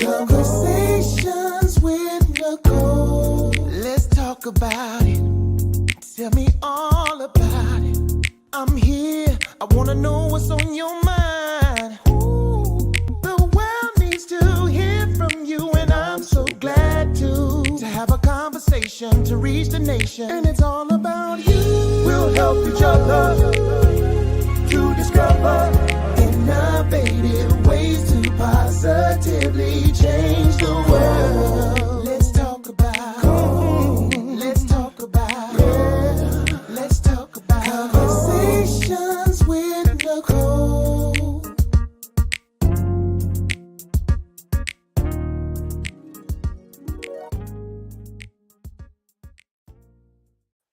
Conversations with Nicole. Let's talk about it. Tell me all about it. I'm here. I wanna know what's on your mind. Ooh, the world needs to hear from you, and I'm so glad to have a conversation to reach the nation. And it's all about you. We'll help each other to discover innovative ways to positively change the world. Let's talk about, let's talk about, yeah. Let's talk about conversations with Nicole.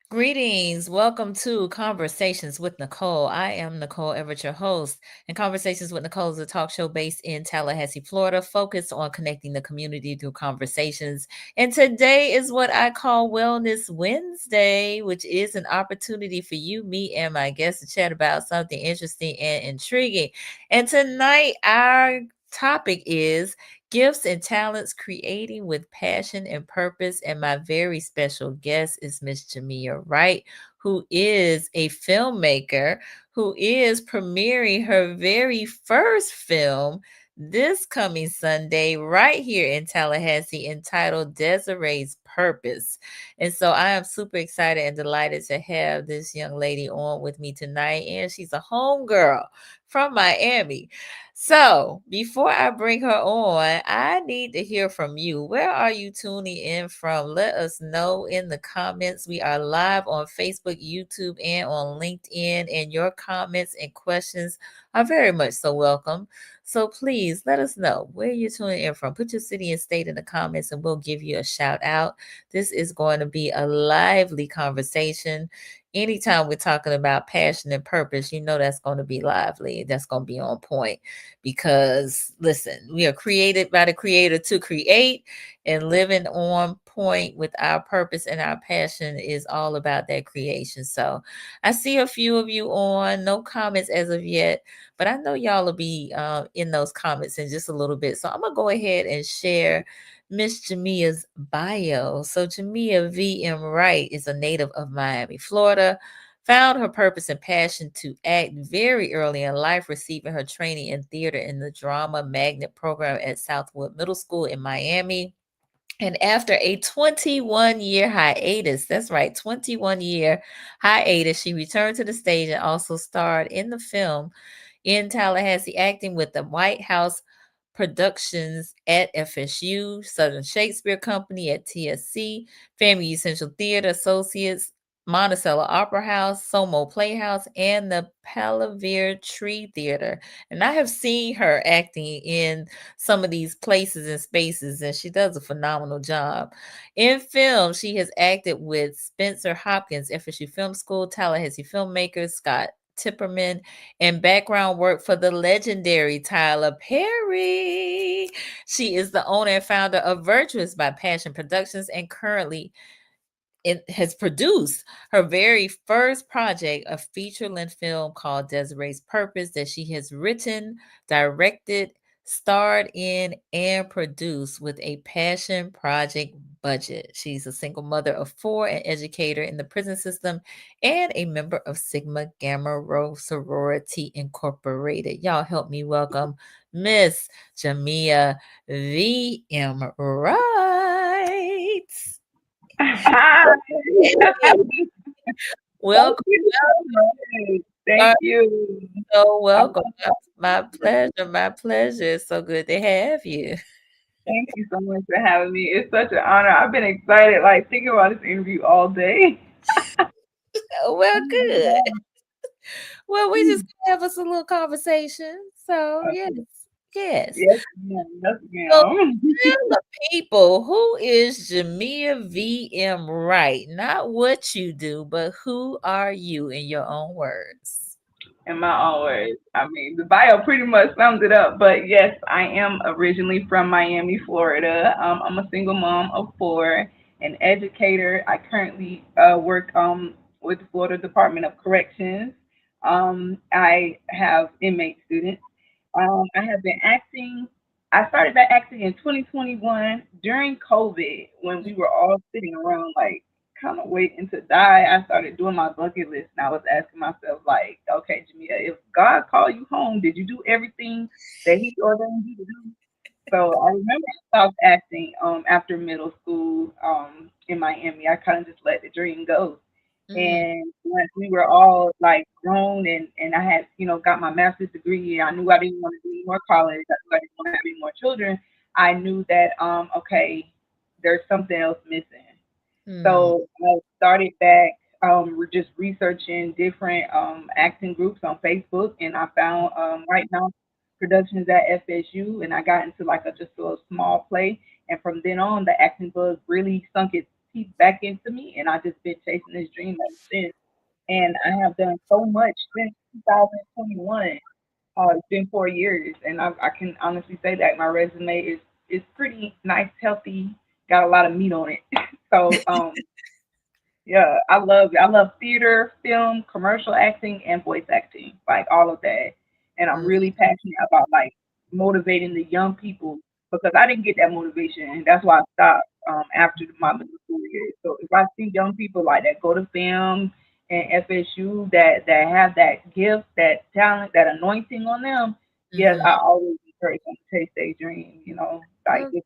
Greetings. Welcome to Conversations with Nicole. I am Nicole Everett, your host. And Conversations with Nicole is a talk show based in Tallahassee, Florida, focused on connecting the community through conversations. And today is what I call Wellness Wednesday, which is an opportunity for you, me, and my guests to chat about something interesting and intriguing. And tonight, our topic is gifts and talents creating with passion and purpose. And my very special guest is Miss Jamia Wright, who is a filmmaker who is premiering her very first film this coming Sunday right here in Tallahassee entitled Desiree's Purpose. And so I am super excited and delighted to have this young lady on with me tonight. And she's a homegirl from Miami. So, before I bring her on, I need to hear from you. Where are you tuning in from? Let us know in the comments. We are live on Facebook, YouTube, and on LinkedIn, and your comments and questions are very much so welcome. So, please let us know where you're tuning in from. Put your city and state in the comments, and we'll give you a shout out. This is going to be a lively conversation. Anytime we're talking about passion and purpose, you know that's going to be lively. That's going to be on point because listen, we are created by the creator to create, and living on point with our purpose and our passion is all about that creation. So I see a few of you on, no comments as of yet, but I know y'all will be in those comments in just a little bit. So I'm going to go ahead and share Miss Jamia's bio. So Jamia V.M. Wright is a native of Miami, Florida. Found her purpose and passion to act very early in life, receiving her training in theater in the Drama Magnet program at Southwood Middle School in Miami. And after a 21-year hiatus, that's right, 21-year hiatus, she returned to the stage and also starred in the film in Tallahassee, acting with the White House Productions at FSU, Southern Shakespeare Company at TSC, Family Essential Theater Associates, Monticello Opera House, Somo Playhouse, and the Palavere Tree Theater. And I have seen her acting in some of these places and spaces, and she does a phenomenal job. In film, she has acted with Spencer Hopkins, FSU Film School, Tallahassee filmmakers, Scott Tipperman, and background work for the legendary Tyler Perry. She is the owner and founder of Virtuous by Passion Productions and currently it has produced her very first project, a feature-length film called Desiree's Purpose, that she has written, directed, starred in, and produced with a passion project budget. She's a single mother of four, an educator in the prison system, and a member of Sigma Gamma Rho Sorority Incorporated. Y'all help me welcome Miss Jamia V.M. Wright. Hi. Welcome, Thank welcome. you. So I'm welcome. My pleasure. My pleasure. It's so good to have you. Thank you so much for having me. It's such an honor. I've been excited, like thinking about this interview all day. Well, Oh my good. God. Well, we just gonna have us a little conversation. So yes, Okay. yes. Yes, ma'am. Yes, So ma'am. tell the people who is Jamia V.M. Wright? Not what you do, but who are you in your own words? In my own words. I mean, the bio pretty much sums it up. But yes, I am originally from Miami, Florida. I'm a single mom of four, an educator. I currently work with the Florida Department of Corrections. I have inmate students. I have been acting I started back acting in 2021 during COVID when we were all sitting around like kind of waiting to die. I started doing my bucket list and I was asking myself like, okay, Jamia, if God called you home, did you do everything that He ordained you to do? So I remember I stopped acting after middle school in Miami. I kind of just let the dream go. Mm-hmm. And once we were all like grown and I had, got my master's degree, I knew I didn't want to do any more college. I knew I didn't want to have any more children. I knew that, okay, there's something else missing. Mm-hmm. So I started back we're just researching different acting groups on Facebook, and I found right now productions at FSU, and I got into like a just a small play, and from then on, the acting bug really sunk its teeth back into me, and I just been chasing this dream ever since. And I have done so much since 2021. It's been 4 years, and I can honestly say that my resume is pretty nice, healthy, got a lot of meat on it. So yeah, I love it. I love theater, film, commercial acting, and voice acting, like all of that. And I'm really passionate about like motivating the young people because I didn't get that motivation, and that's why I stopped after my middle school years. So if I see young people like that go to film and FSU that have that gift, that talent, that anointing on them, yes, Mm-hmm. I always encourage them to chase their dream. Like Oh, just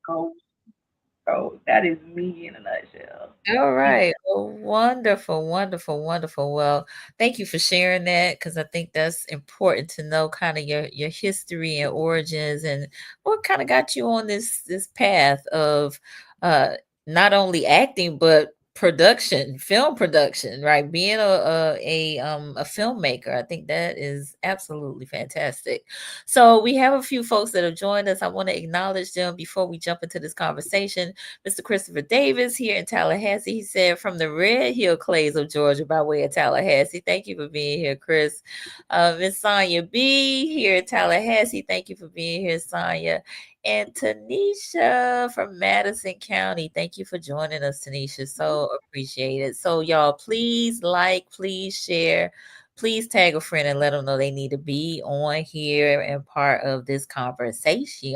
go. So that is me in a nutshell. all right. Well, wonderful, wonderful, wonderful. Well, thank you for sharing that because I think that's important to know kind of your history and origins and what kind of got you on this path of uh not only acting but production, film production, right? Being a filmmaker. I think that is absolutely fantastic. So we have a few folks that have joined us. I want to acknowledge them before we jump into this conversation. Mr. Christopher Davis here in Tallahassee. He said from the Red Hill Clays of Georgia by way of Tallahassee. Thank you for being here, Chris. Miss Sonia B here in Tallahassee. Thank you for being here, Sonia. And Tanisha from Madison County. Thank you for joining us, Tanisha. So appreciate it. So, y'all, please like, please share, please tag a friend and let them know they need to be on here and part of this conversation.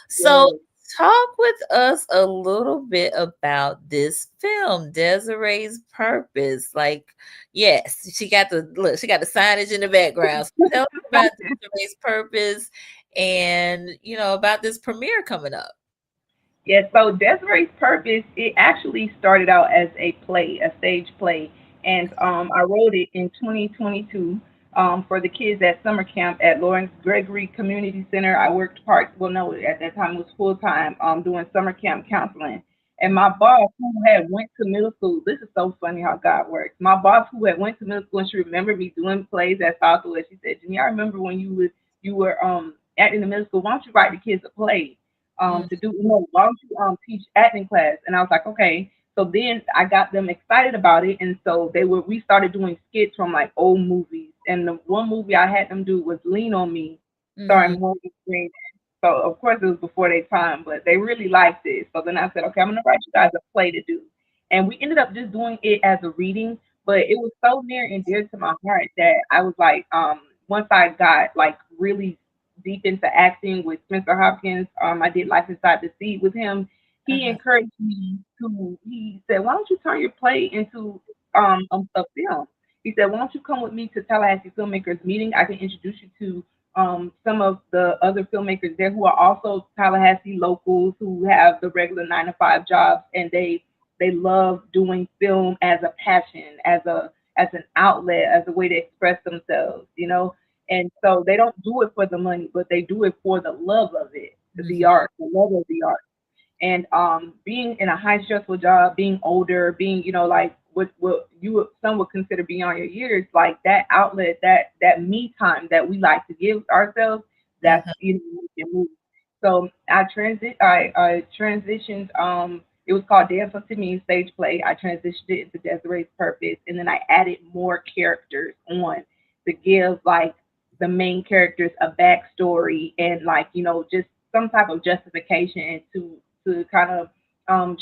So, Yes. talk with us a little bit about this film, Desiree's Purpose. Like, yes, she got the look, she got the signage in the background. So tell us about Desiree's Purpose and about this premiere coming up. Yes, so Desiree's Purpose, it actually started out as a play, a stage play. And I wrote it in 2022 for the kids at summer camp at Lawrence Gregory Community Center. I worked part, well, no, at that time it was full time doing summer camp counseling. And my boss, who had went to middle school, this is so funny how God works. My boss, who had went to middle school, and she remembered me doing plays at Southwood. She said, "Jimmy, I remember when you were acting in middle school. Why don't you write the kids a play?" Mm, To do, why don't you teach acting class? And I was like, okay. So then I got them excited about it, and so we started doing skits from like old movies. And the one movie I had them do was Lean on Me, mhm, starring Morgan Freeman. So of course it was before their time, but they really liked it. So then I said, okay, I'm gonna write you guys a play to do. And we ended up just doing it as a reading, but it was so near and dear to my heart that I was like, once I got like really deep into acting with Spencer Hopkins. I did Life Inside the Sea with him. He uh-huh, encouraged me to. He said, "Why don't you turn your play into a film?" He said, "Why don't you come with me to Tallahassee Filmmakers Meeting? I can introduce you to some of the other filmmakers there who are also Tallahassee locals who have the regular 9 to 5 jobs, and they love doing film as a passion, as an outlet, as a way to express themselves, and so they don't do it for the money, but they do it for the love of it, the mhm, art, the love of the art. And being in a high stressful job, being older, being like what some would consider beyond your years, like that outlet, that me time that we like to give ourselves, that's uh-huh, your move. So I transitioned. It was called Dance Unto Me stage play. I transitioned it into Desiree's Purpose, and then I added more characters on to give like the main characters a backstory and like just some type of justification to kind of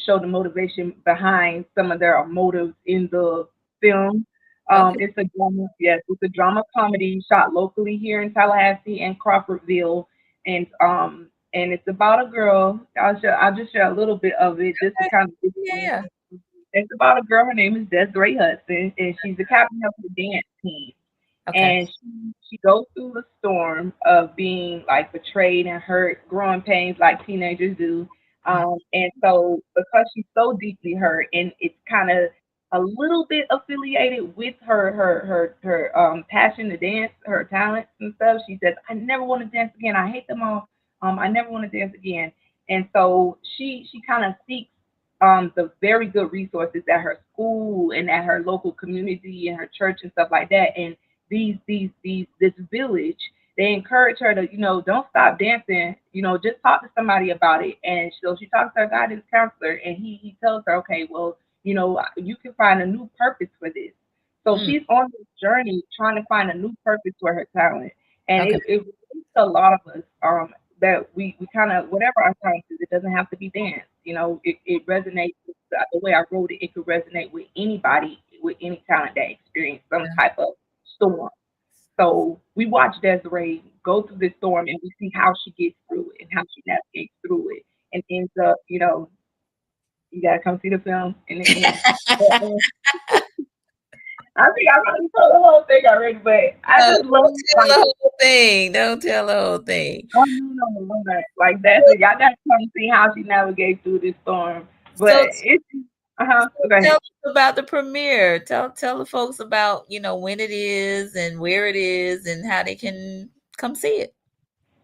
show the motivation behind some of their motives in the film. okay, It's a drama, yes, it's a drama comedy shot locally here in Tallahassee and Crawfordville. and it's about a girl. I'll just share a little bit of it just to Okay. kind of get Yeah, you. yeah. It's about a girl. Her name is Desiree Hudson, and she's the captain of the dance team. Okay. And she goes through the storm of being like betrayed and hurt, growing pains like teenagers do. Mm. And so because she's so deeply hurt, and it's kind of a little bit affiliated with her passion to dance, her talents and stuff. She says, "I never want to dance again. I hate them all. I never want to dance again." And so she kind of seeks the very good resources at her school and at her local community and her church and stuff like that. And this village, they encourage her to, don't stop dancing, just talk to somebody about it. And so she talks to her guidance counselor, and he tells her, okay, well, you can find a new purpose for this. So Mm. she's on this journey trying to find a new purpose for her talent. And Okay. it relates to a lot of us, that we kind of, whatever our talent is, it doesn't have to be dance. It resonates with the way I wrote it. It could resonate with anybody with any talent that experienced some Yeah. type of storm. So we watch Desiree go through this storm, and we see how she gets through it and how she navigates through it and ends up, you gotta come see the film in the end. But, I think I already told the whole thing already, but I No, just love don't tell like, the whole thing. Don't tell the whole thing. oh no, no, no, like that's it. Y'all gotta come see how she navigates through this storm. But So, it's so go tell ahead. us about the premiere. Tell the folks about, when it is and where it is and how they can come see it.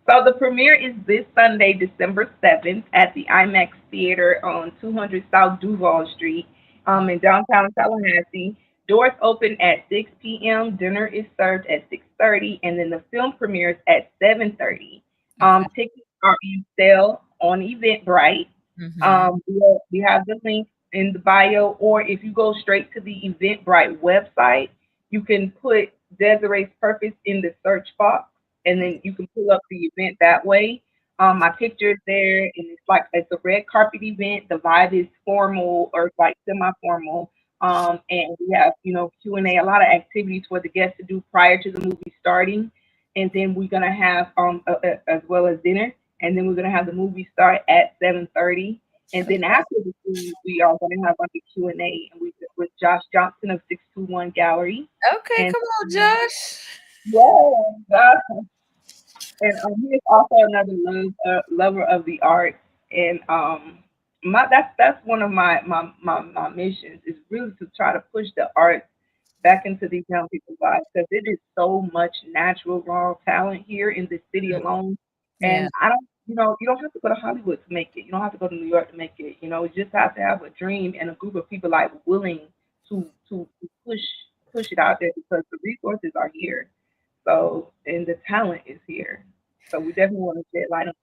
So the premiere is this Sunday, December 7th at the IMAX Theater on 200 South Duval Street in downtown Tallahassee. Doors open at 6 p.m. Dinner is served at 6:30, and then the film premieres at 7:30. Okay. Tickets are on sale on Eventbrite. Mm-hmm. We have the link in the bio, or if you go straight to the Eventbrite website, you can put Desiree's Purpose in the search box, and then you can pull up the event that way. My picture is there, and it's a red carpet event. The vibe is formal or like semi-formal, and we have Q&A, a lot of activities for the guests to do prior to the movie starting, and then we're gonna have as well as dinner, and then we're gonna have the movie start at 7:30. And then after the food, we are going to have like a Q&A, and we with Josh Johnson of 621 Gallery. Okay, And come on, Josh. yeah, and he is also another lover of the arts. And my that's one of my missions is really to try to push the arts back into these young people's lives, because it is so much natural raw talent here in the city alone. Yeah. And I don't, you don't have to go to Hollywood to make it. You don't have to go to New York to make it. You just have to have a dream and a group of people like willing to push it out there, because the resources are here. So, and the talent is here. So we definitely want to shed light on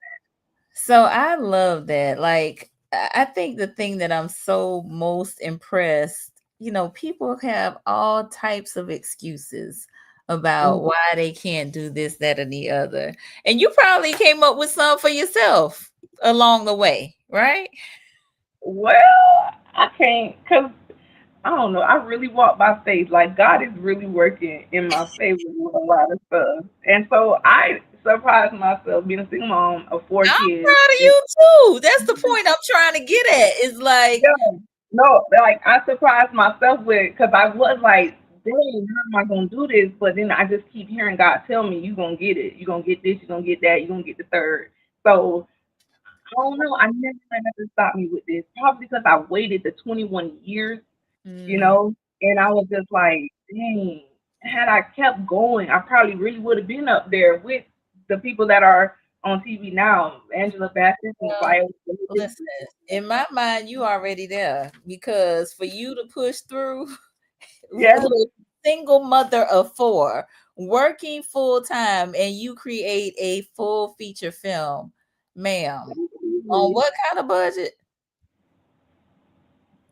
So I love that. Like, I think the thing that I'm so most impressed, people have all types of excuses that. about why they can't do this, that, and the other. And you probably came up with some for yourself along the way, right? Well, I can't, cause I don't know. I really walk by faith. Like God is really working in my favor with a lot of stuff, and so I surprised myself being a single mom of four I'm kids. proud of you too. That's the point I'm trying to get at. It's like, Yeah, no, like I surprised myself with, because I was like, dang, how am I gonna do this? But then I just keep hearing God tell me, you gonna get it. You gonna get this. You gonna get that. You gonna get the third. So I don't know. I never let nothing stop me with this. Probably because I waited the 21 years, mm, and I was just like, dang, had I kept going, I probably really would have been up there with the people that are on TV now, Angela Bassett and well, Viola. listen, in my mind, you already there because for you to push through, Yeah. look, single mother of four, working full time, and you create a full feature film, ma'am. On what kind of budget?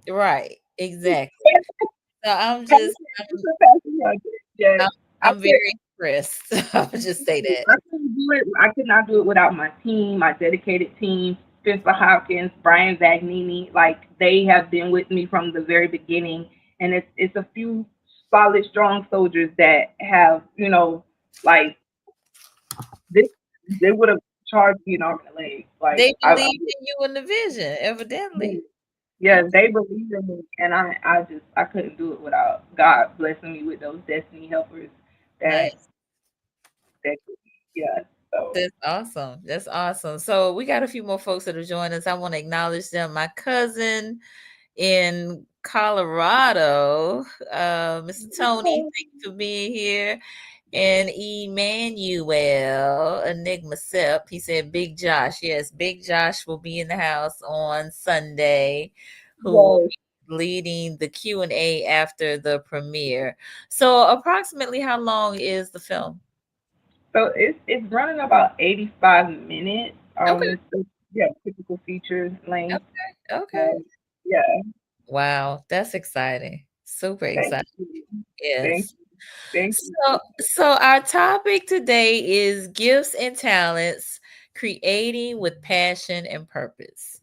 Right, exactly. So Yeah, I I'm could very impressed. I would just say that. I couldn't do it. I could not do it without my team, my dedicated team, Spencer Hopkins, Brian Vagnini. Like they have been with me from the very beginning, and it's a few solid, strong soldiers that have like this. They would have charge me an arm and a leg. Like They believed in you and the vision, evidently. yeah, they believe in me, and I couldn't do it without God blessing me with those destiny helpers that Nice. could, yeah. So That's awesome. That's awesome. So we got a few more folks that have joined us. I want to acknowledge them. My cousin in Colorado, Mr. Tony, okay. thank you for being here. And Emmanuel, Enigma Sep, he said Big Josh. Yes, Big Josh will be in the house on Sunday, who will Yes. be leading the Q&A after the premiere. So approximately how long is the film? So it's running about 85 minutes. Okay, It's yeah, typical feature length. okay, okay. Um, yeah. Wow, that's exciting. Super Thank exciting. you. Thank Yes. you. Thank you. So our topic today is gifts and talents, creating with passion and purpose.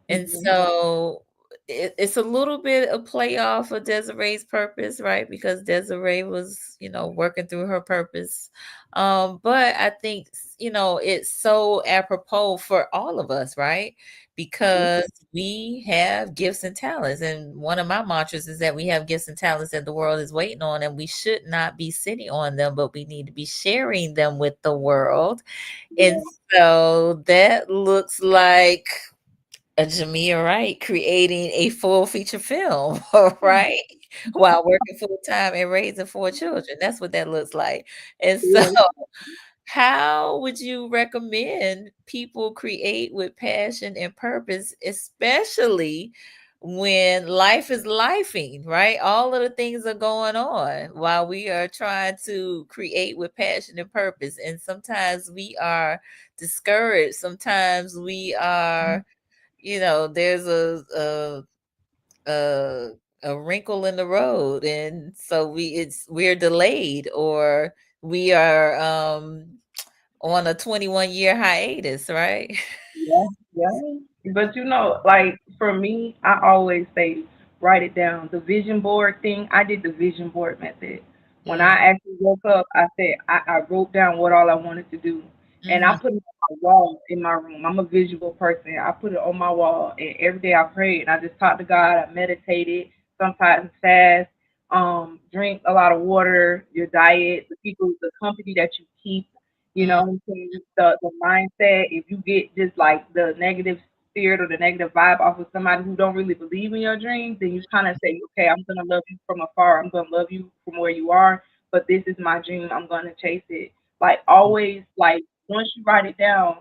And Mhm. so it's a little bit of play off of Desiree's purpose, right? Because Desiree was, working through her purpose. But I think, it's so apropos for all of us, right? Because we have gifts and talents. And one of my mantras is that we have gifts and talents that the world is waiting on, and we should not be sitting on them, but we need to be sharing them with the world. And Yeah. so that looks like a Jamia Wright creating a full feature film, right? While working full time and raising four children. That's what that looks like. And so, Yeah. how would you recommend people create with passion and purpose, especially when life is lifing, right? All of the things are going on while we are trying to create with passion and purpose. And sometimes we are discouraged. Sometimes we are, there's a a wrinkle in the road, and so we're delayed, or we are on a 21-year hiatus, right? Yeah, yeah. But like for me, I always say write it down. The vision board thing, I did the vision board method. When Mm, I actually woke up, I said I wrote down what all I wanted to do, and I mhm, put it on my wall in my room. I'm a visual person. I put it on my wall, and every day I prayed. And I just talked to God. I meditated, sometimes fast. Drink a lot of water. Your diet, the people, the company that you keep. You know mm, what I'm saying? The mindset, if you get just like the negative spirit or the negative vibe off of somebody who don't really believe in your dreams, then you kind of say, okay, I'm gonna love you from afar. I'm gonna love you from where you are, but this is my dream. I'm gonna chase it. Like always, like once you write it down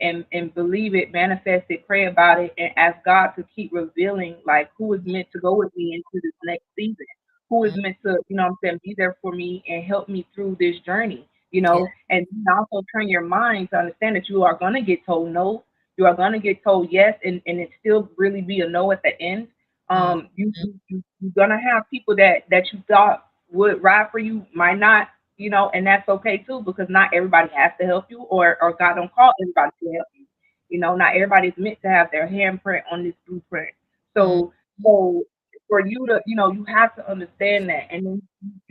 and believe it, manifest it, pray about it, and ask God to keep revealing like who is meant to go with me into this next season, who is mm, meant to, what I'm saying, be there for me and help me through this journey, yeah, and also train your mind to understand that you are going to get told no, you are going to get told yes, and it still really be a no at the end. mm, You're going to have people that you thought would ride for you might not, and that's okay too, because not everybody has to help you, or God don't call everybody to help you. Not everybody's meant to have their handprint on this blueprint. mm. So for you to, you have to understand that, and then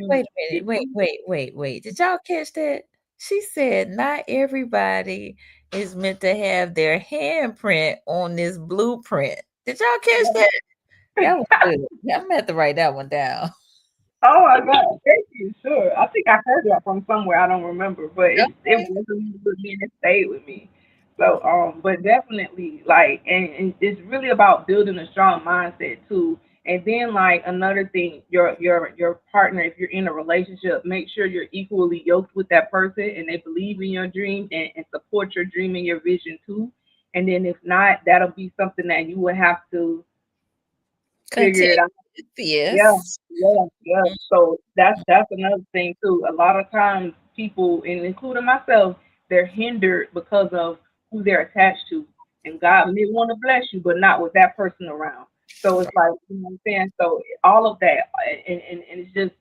Wait you, a minute. if Wait, you wait, wait, wait. Did y'all catch that? She said not everybody is meant to have their handprint on this blueprint. Did y'all catch that? That was good. Yeah, I'm gonna have to write that one down. Oh my God, thank you. Sure, I think I heard that from somewhere. I don't remember, but it Okay. resonated with me and it stayed with me. So, but definitely, like, and it's really about building a strong mindset too. And then, like another thing, your partner, if you're in a relationship, make sure you're equally yoked with that person and they believe in your dream and support your dream and your vision too. And then if not, that'll be something that you will have to figure Continue. it out. Yeah, Yes. yeah, yeah. So that's another thing too. A lot of times people, and including myself, they're hindered because of who they're attached to. And God may want to bless you, but not with that person around. So it's like, what I'm saying? So all of that, and it's just,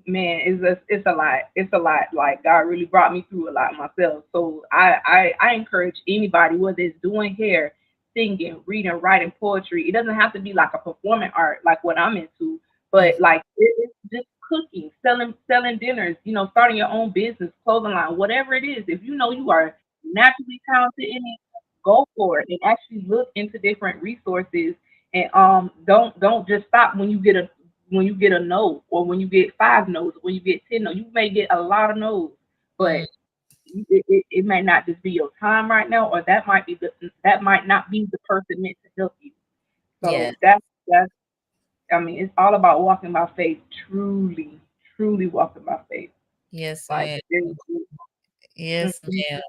man, it's a lot. It's a lot. Like God really brought me through a lot myself. So I encourage anybody, whether it's doing hair, singing, reading, writing poetry. It doesn't have to be like a performing art like what I'm into, Mm, but like it's just cooking, selling dinners, starting your own business, clothing line, whatever it is. If you know you are naturally talented in it, go for it and actually look into different resources. And don't just stop when you get a no, or when you get five no's, or when you get 10 no. You may get a lot of no's, but Mm, it may not just be your time right now, or that might not be the person meant to help you. yeah. So that's I mean, it's all about walking by faith, truly, truly walking by faith. Yes, Like ma'am. Yes, mhm. ma'am.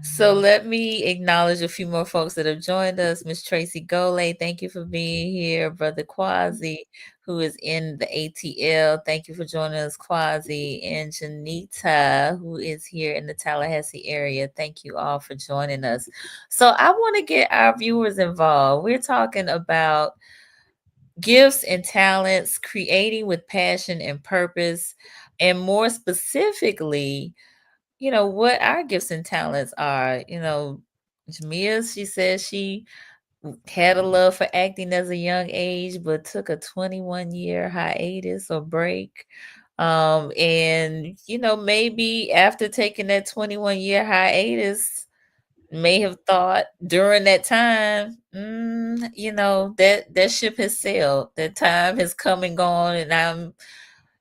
So let me acknowledge a few more folks that have joined us. Miss Tracy Gole, thank you for being here. Brother Quasi, who is in the ATL, thank you for joining us, Quasi. And Janita, who is here in the Tallahassee area, thank you all for joining us. So I want to get our viewers involved. We're talking about gifts and talents, creating with passion and purpose, and more specifically, what our gifts and talents are. Jamia, she says she had a love for acting as a young age, but took a 21-year hiatus or break. And maybe after taking that 21-year hiatus, may have thought during that time, that ship has sailed, that time has come and gone, and I'm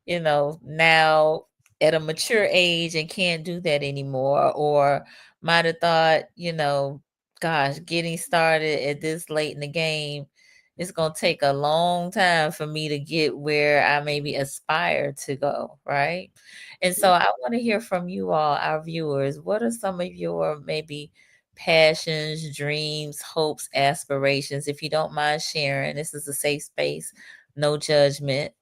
now at a mature age and can't do that anymore. Or might have thought, gosh, getting started at this late in the game, it's going to take a long time for me to get where I maybe aspire to go, right? And so I want to hear from you all, our viewers. What are some of your maybe passions, dreams, hopes, aspirations? If you don't mind sharing, this is a safe space, no judgment.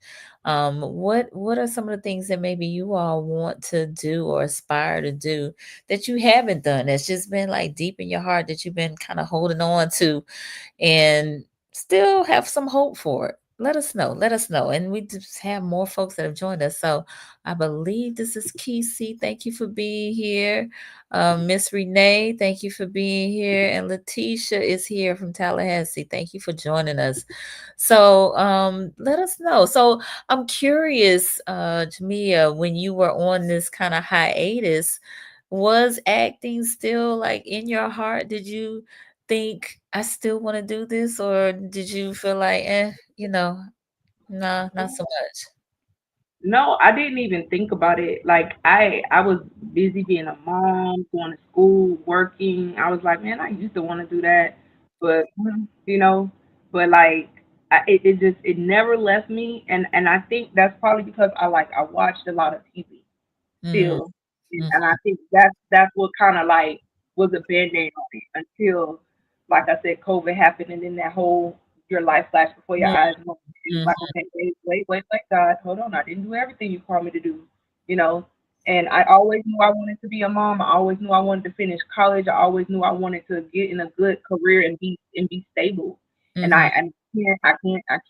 What are some of the things that maybe you all want to do or aspire to do that you haven't done, that's just been like deep in your heart, that you've been kind of holding on to and still have some hope for it? Let us know. Let us know. And we just have more folks that have joined us. So I believe this is Kesey. Thank you for being here. Miss Renee, thank you for being here. And Letitia is here from Tallahassee. Thank you for joining us. So let us know. So I'm curious, Jamia, when you were on this kind of hiatus, was acting still like in your heart? Did you think I still want to do this, or did you feel like, nah, not so much? No, I didn't even think about it. Like I was busy being a mom, going to school, working. I was like, man, I used to want to do that, but you know, but like it never left me, and I think that's probably because I watched a lot of TV Mm, still. And I mhm, think that's what kind of like was a band-aid on it until, like I said, COVID happened, and then that whole your life flashed before your mm, eyes. And it was mhm, like, okay, wait, God, hold on, I didn't do everything you called me to do, you know. And I always knew I wanted to be a mom. I always knew I wanted to finish college. I always knew I wanted to get in a good career and be stable. And mhm, I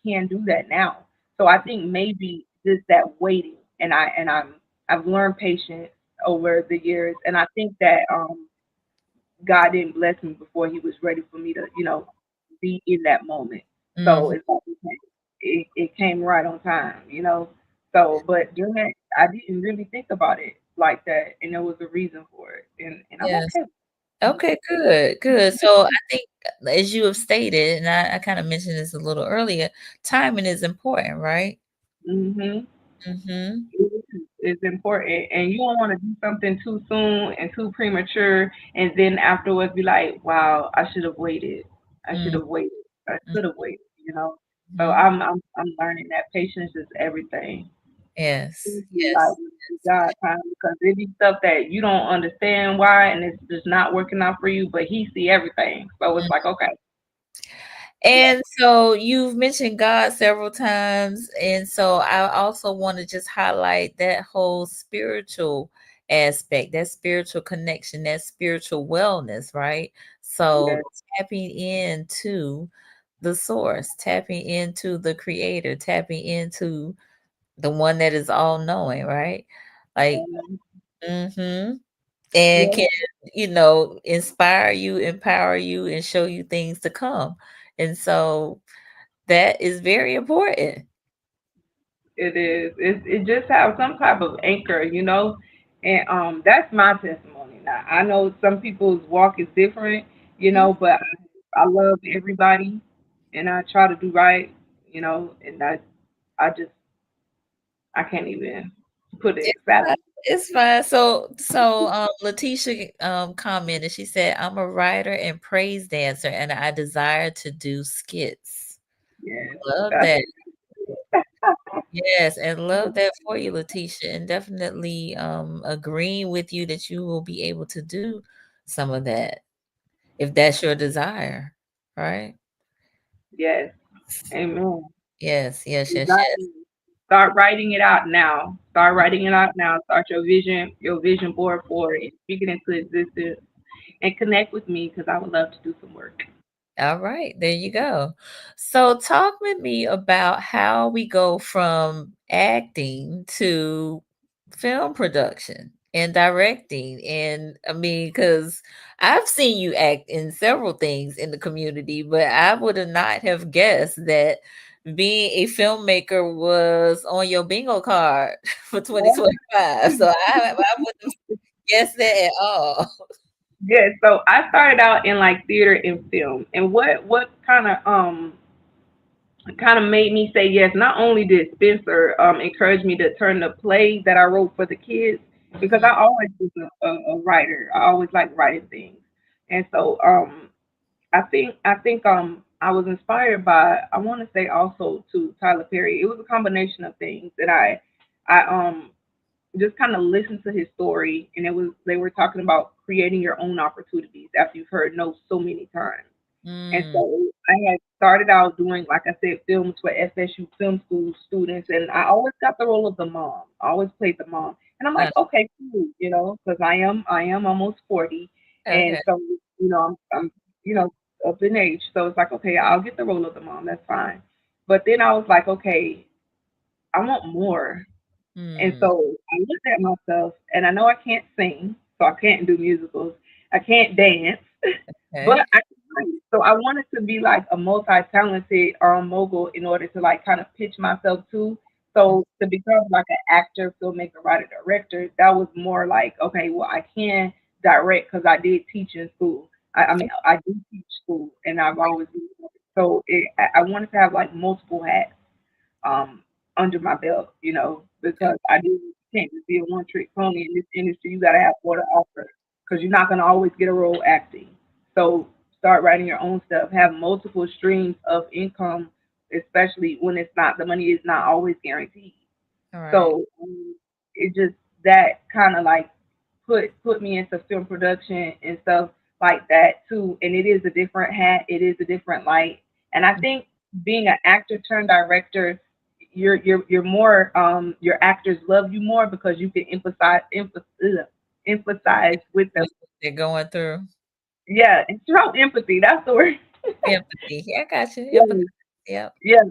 can't do that now. So I think maybe just that waiting, I've learned patience over the years, and I think that God didn't bless me before He was ready for me to, be in that moment. So mhm. it's like it came right on time, you know. So, but during that, I didn't really think about it like that, and there was a reason for it, and I'm Yes. okay. Okay, good, good. So I think, as you have stated, and I kind of mentioned this a little earlier, timing is important, right? Mm-hmm. Mm-hmm. It's important, and you don't want to do something too soon and too premature, and then afterwards be like, "Wow, I should have waited. I should have waited. I should have waited." You know. So Mm-hmm. I'm learning that patience is everything. Yes, Seriously, like yes. with God time, because it be stuff that you don't understand why, and it's just not working out for you, but He see everything. So it's like, okay, yeah, And so you've mentioned God several times. And so I also want to just highlight that whole spiritual aspect, that spiritual connection, that spiritual wellness, right? So yeah, tapping into the source, tapping into the creator, tapping into the one that is all knowing, right? Like, mm-hmm. And yeah. can, inspire you, empower you, and show you things to come. And so that is very important. It is. It just have some type of anchor, you know, and that's my testimony. mean, I know some people's walk is different, Mm. but I love everybody, and I try to do right, and I just I can't even put it It's fine. exactly. It's fine. So Letitia commented. She said, "I'm a writer and praise dancer, and I desire to do skits." Yes, Love that's that. Yes, and love that for you, Letitia, and definitely agreeing with you that you will be able to do some of that if that's your desire, right? yes, amen. Yes, yes, yes, yes. Exactly. Start writing it out now. Start writing it out now. Start your vision board for it. Speak it into existence, and connect with me because I would love to do some work. All right, there you go. So talk with me about how we go from acting to film production and directing. And I mean, because I've seen you act in several things in the community, but I would have not have guessed that being a filmmaker was on your bingo card for 2025. So I wouldn't have guessed that at all. Yeah, so I started out in like theater and film, and what kind of made me say yes. Not only did Spencer encourage me to turn the play that I wrote for the kids, because I Mhm. always was a writer. I always liked writing things, and so I think I was inspired by, I want to say also to Tyler Perry. It was a combination of things that I just kind of listened to his story, and they were talking about creating your own opportunities after you've heard no so many times. And Mm, so I had started out doing, like I said, films for FSU film school students, and I always got the role of the mom. I always played the mom, and I'm uh, like, okay, cool, because I am almost 40, and okay. so I'm up in age, so it's like, okay, I'll get the role of the mom. That's fine. But then I was like, okay, I want more. And Mm, so I looked at myself, and I know I can't sing, so I can't do musicals. I can't dance, but okay. I can write. So I wanted to be like a multi-talented mogul in order to like kind of pitch myself to. So to become like an actor, filmmaker, writer, director, that was more like, okay, well, I can direct because I did teach in school. I mean, I do teach school, and I've always been. So I wanted to have like multiple hats um, under my belt, Okay. because I do can't just be a one trick pony in this industry. You got to have more to offer because you're not going to always get a role acting. So start writing your own stuff. Have multiple streams of income, especially when it's not the money is not always guaranteed. All right. So it just that kind of like put me into film production and stuff like that too. And it is a different hat. It is a different light. And I think being an actor turned director, you're more your actors love you more because you can emphasize with them. What they're going through. Yeah, and show empathy. That's the word. Empathy. Yeah, I got you. Yeah, Empathy. Yep. yeah.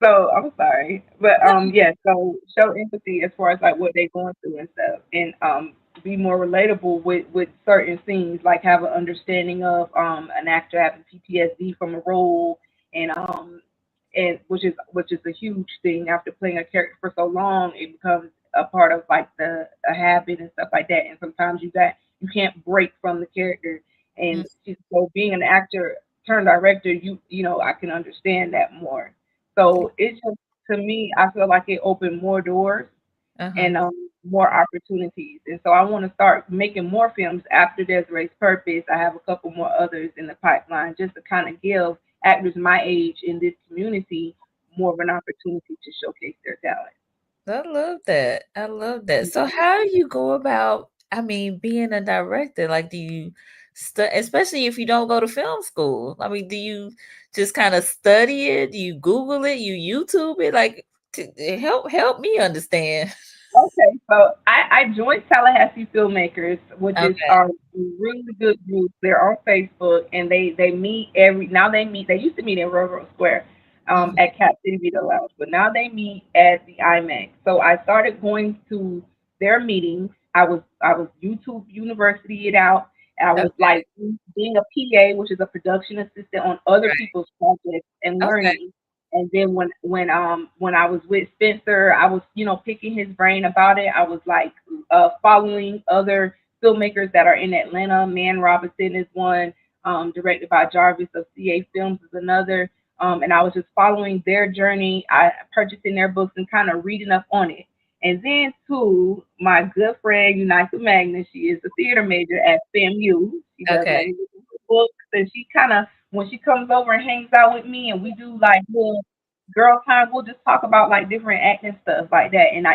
So I'm sorry, but yeah. So show empathy as far as like what they're going through and stuff, and be more relatable with certain scenes. Like have an understanding of an actor having PTSD from a role, and which is a huge thing after playing a character for so long. It becomes a part of like the a habit and stuff like that. And sometimes you can't break from the character. Mm, And so being an actor turned director, I can understand that more. So it's just to me, I feel like it opened more doors uh-huh. and more opportunities. And so I want to start making more films after Desiree's Purpose. I have a couple more others in the pipeline just to kind of give actors my age in this community more of an opportunity to showcase their talent. I love that. I love that. So how do you go about, I mean, being a director? Like, do you especially if you don't go to film school? I mean, do you just kind of study it? Do you Google it? You YouTube it? Like, help me understand. Okay, so I joined Tallahassee Filmmakers, which is Okay. a really good group. They're on Facebook, and they meet every now they meet. They used to meet in Railroad Square Mhm. at Cap City Vita Lounge, but now they meet at the IMAX. So I started going to their meetings. I was YouTube University it out. I was Okay. like being a PA, which is a production assistant on other Right. people's projects and Okay. learning. And then when I was with Spencer, I was picking his brain about it. I was like following other filmmakers that are in Atlanta. Man Robinson is one, directed by Jarvis of CA Films is another. And I was just following their journey. I purchasing their books and kind of reading up on it. And then too, my good friend United Magnus, she is a theater major at FAMU. She does Okay. magazine books, and she kind of when she comes over and hangs out with me, and we do like little girl time, we'll just talk about like different acting stuff like that. And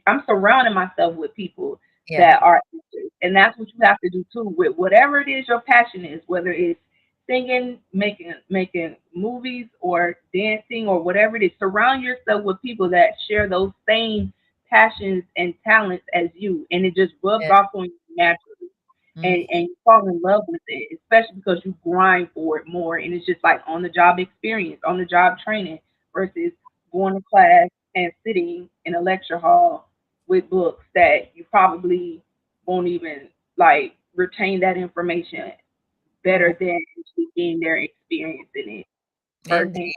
I'm surrounding myself with people Yeah. that are actors, and that's what you have to do too with whatever it is your passion is, whether it's singing, making movies, or dancing, or whatever it is. Surround yourself with people that share those same passions and talents as you, and it just rubs Yeah. off on you naturally. Mm, And you fall in love with it, especially because you grind for it more, and it's just like on the job experience, on the job training, versus going to class and sitting in a lecture hall with books that you probably won't even like retain that information better right. than actually being there experiencing it Indeed. firsthand.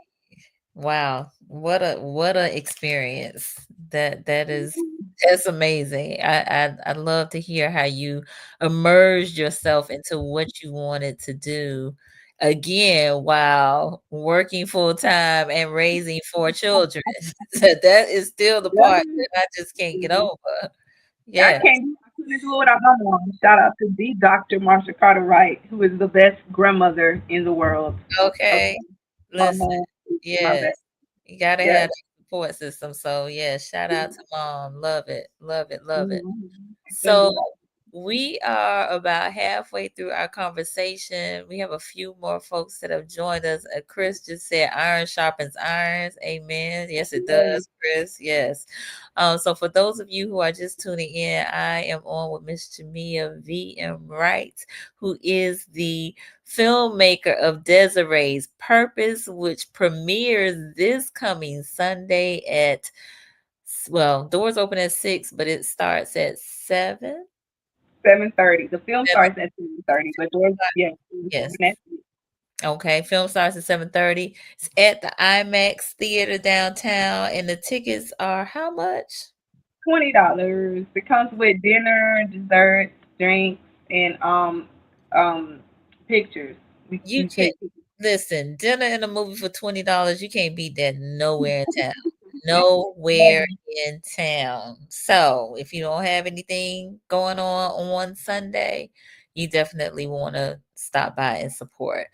Wow. What a experience. That is that's amazing. I love to hear how you immersed yourself into what you wanted to do again while working full time and raising four children. That is still the part that I just can't get Mhm. over. I Yes. couldn't do it without my mom. Shout out to the Dr. Marsha Carter Wright, who is the best grandmother in the world. Okay, Okay. my Listen. mom is my Yes. best. You gotta Yes. have that support system. So yeah, shout out to mom. Love it. Love it. Love it. Mhm. I couldn't So do it. we are about halfway through our conversation. We have a few more folks that have joined us. Chris just said iron sharpens irons. Amen. Yes, it Yes. does, Chris. Yes. So for those of you who are just tuning in, I am on with Miss Jamia V.M. Wright, who is the filmmaker of Desiree's Purpose, which premieres this coming Sunday at, well, doors open at 6, but it starts at 7. 7:30. The film starts at 7:30, but doors, yes, it's Yes. open at Okay. Film starts at 7:30. It's at the IMAX Theater downtown, and the tickets are how much? $20. It comes with dinner, desserts, drinks, and um pictures. You We can't take pictures. listen. Dinner and a movie for $20. You can't beat that nowhere in town. Nowhere in town. So if you don't have anything going on Sunday, you definitely want to stop by and support.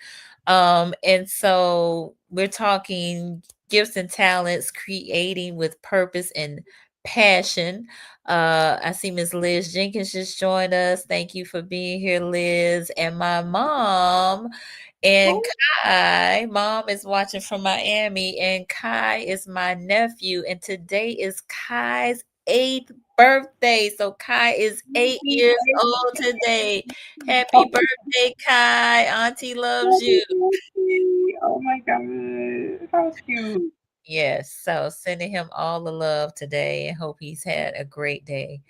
And so we're talking gifts and talents, creating with purpose and passion. I see Miss Liz Jenkins just joined us. Thank you for being here, Liz. And my mom and Kai, mom is watching from Miami, and Kai is my nephew. And today is Kai's 8th birthday. So Kai is 8 years old today. Happy Oh, birthday, Kai. Auntie loves happy you. birthday. Oh my God. How cute. Yes. So sending him all the love today and hope he's had a great day.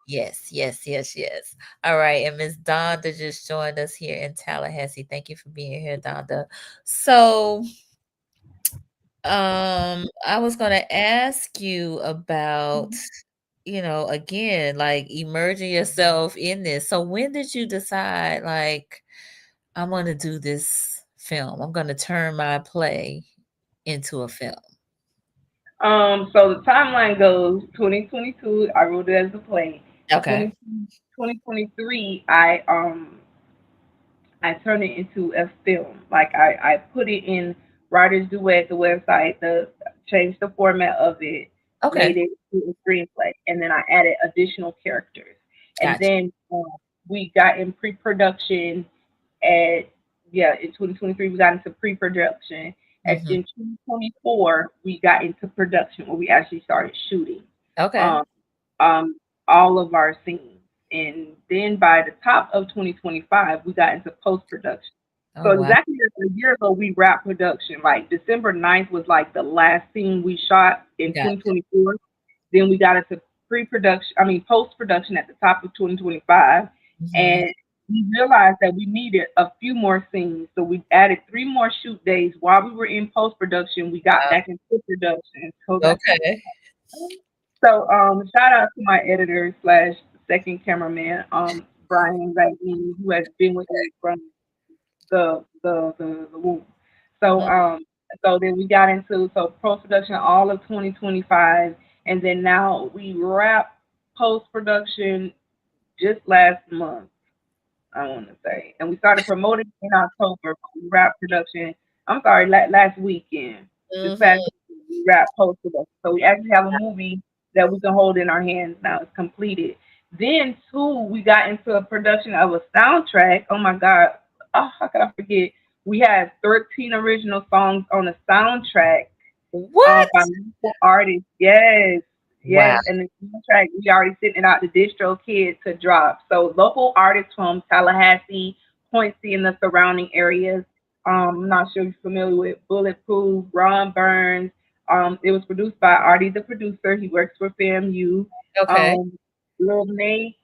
Yes, yes, yes, yes. All right. And Miss Donda just joined us here in Tallahassee. Thank you for being here, Donda. So, I was gonna ask you about, again, like emerging yourself in this. So when did you decide, like, I'm gonna do this film? I'm gonna turn my play into a film. So the timeline goes 2022, I wrote it as a play. Okay. 20, 2023, I turned it into a film. Like I put it in Writers Duet, the website, the changed the format of it, Okay. made it into a screenplay, and then I added additional characters. And Gotcha. then we got in pre-production at in 2023 we got into pre-production. As Hmm. in 2024 we got into production where we actually started shooting. Okay. Um, um, all of our scenes. And then by the top of 2025, we got into post production. Oh So wow. exactly a year ago, we wrapped production. Like December 9th was like the last scene we shot in Gotcha. 2024. Then we got into pre-production, I mean post production at the top of 2025, Hmm. and we realized that we needed a few more scenes. So we added 3 more shoot days while we were in post production. We got back into production. So that's how. Okay. So shout out to my editor slash second cameraman, Brian back then, who has been with us from the womb. So Mm, so then we got into so post production all of 2025, and then now we wrap post production just last month. I want to say. And we started promoting in October. We wrapped production. I'm sorry, last weekend. This past mhm. weekend, we wrapped post production. So we actually have a movie that we can hold in our hands now. It's completed. Then too, we got into a production of a soundtrack. Oh my God. Oh, how could I forget? We had 13 original songs on the soundtrack What? by local artists. Yes, Wow. yes. And the contract, we already sent it out to Distro Kids to drop. So local artists from Tallahassee, Quincy, and the surrounding areas. I'm not sure if you're familiar with Bulletproof, Ron Burns. It was produced by Artie, the producer. He works for FAMU. Okay. Um, Lil Nate,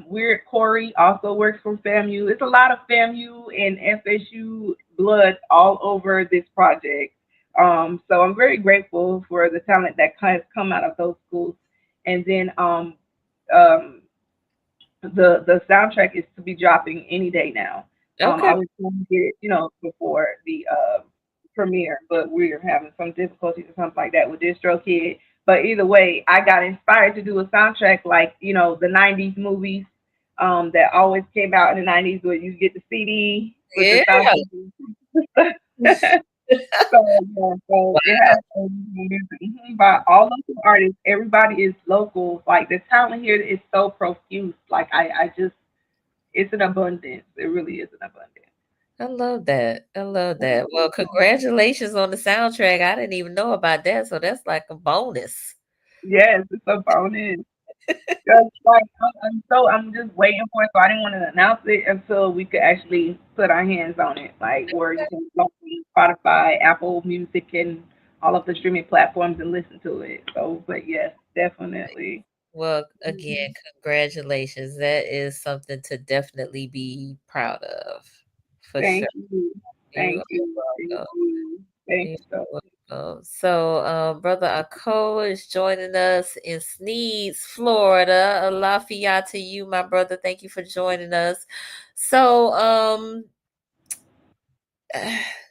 Weird Corey also works for FAMU. It's a lot of FAMU and FSU blood all over this project. So I'm very grateful for the talent that has come out of those schools. And then um, the soundtrack is to be dropping any day now. Okay. I was trying to get it, before the premiere, but we're having some difficulties or something like that with Distro Kid. But either way, I got inspired to do a soundtrack like the '90s movies that always came out in the '90s, where you get the CD with the Yeah. soundtrack. So yeah, so it has music by all local artists. Everybody is local. Like the talent here is so profuse. Like I just, it's an abundance. It really is an abundance. I love that. I love that. Well, congratulations on the soundtrack. I didn't even know about that, so that's like a bonus. Yes, it's a bonus. Just like I'm just waiting for it. So I didn't want to announce it until we could actually put our hands on it, like where you can go on Spotify, Apple Music, and all of the streaming platforms and listen to it. So, but yes, definitely. Well, again, Mhm. congratulations. That is something to definitely be proud of, for sure. Thank you. You Thank are you. Thank welcome. you. Thank You're you so much. welcome. So, Brother Ako is joining us in Sneeds, Florida. Lafayette to you, my brother. Thank you for joining us. So,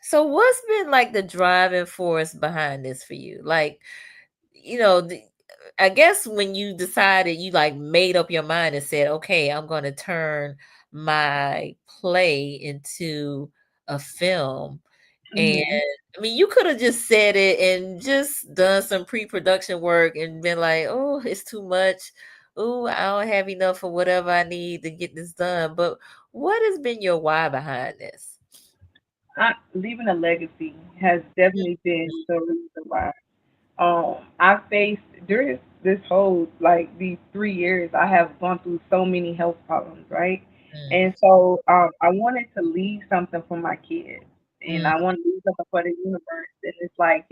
so what's been like the driving force behind this for you? Like, you know, I guess when you decided, you like made up your mind and said, okay, I'm going to turn my play into a film. And Hmm. I mean, you could have just said it and just done some pre-production work and been like, oh, it's too much. Oh, I don't have enough for whatever I need to get this done. But what has been your why behind this? Leaving a legacy has definitely been the reason why. I faced during this whole like these 3 years, I have gone through so many health problems, right? Mm, And so I wanted to leave something for my kids, and mm, I want to leave something for the universe. And it's like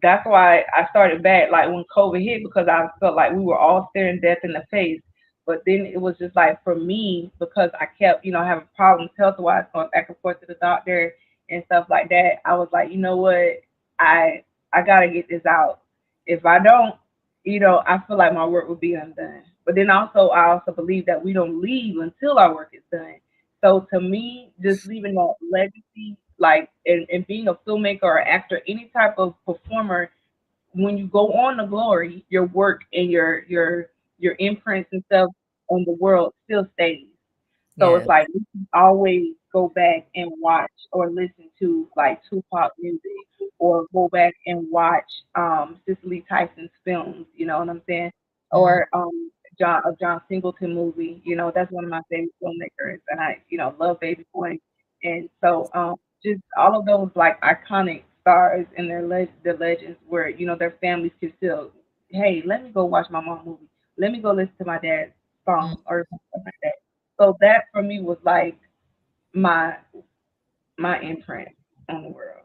that's why I started back like when COVID hit, because I felt like we were all staring death in the face. But then it was just like for me, because I kept having problems health wise, going back and forth to the doctor and stuff like that. I was like, you know what, I gotta get this out. If I don't, I feel like my work would be undone. But then also I also believe that we don't leave until our work is done. So to me, just leaving that legacy, like and being a filmmaker or actor, any type of performer, when you go on to glory, your work and your imprints and stuff on the world still stays. So yeah. it's like we can always go back and watch or listen to like Tupac music, or go back and watch Cicely Tyson's films, you know what I'm saying? Mm, Or John Singleton movie, that's one of my favorite filmmakers, and I, love Baby Boy. And so just all of those like iconic stars and the legends where, their families can still, hey, let me go watch my mom movie. Let me go listen to my dad's mm, song or something like that. So that for me was like my my imprint on the world.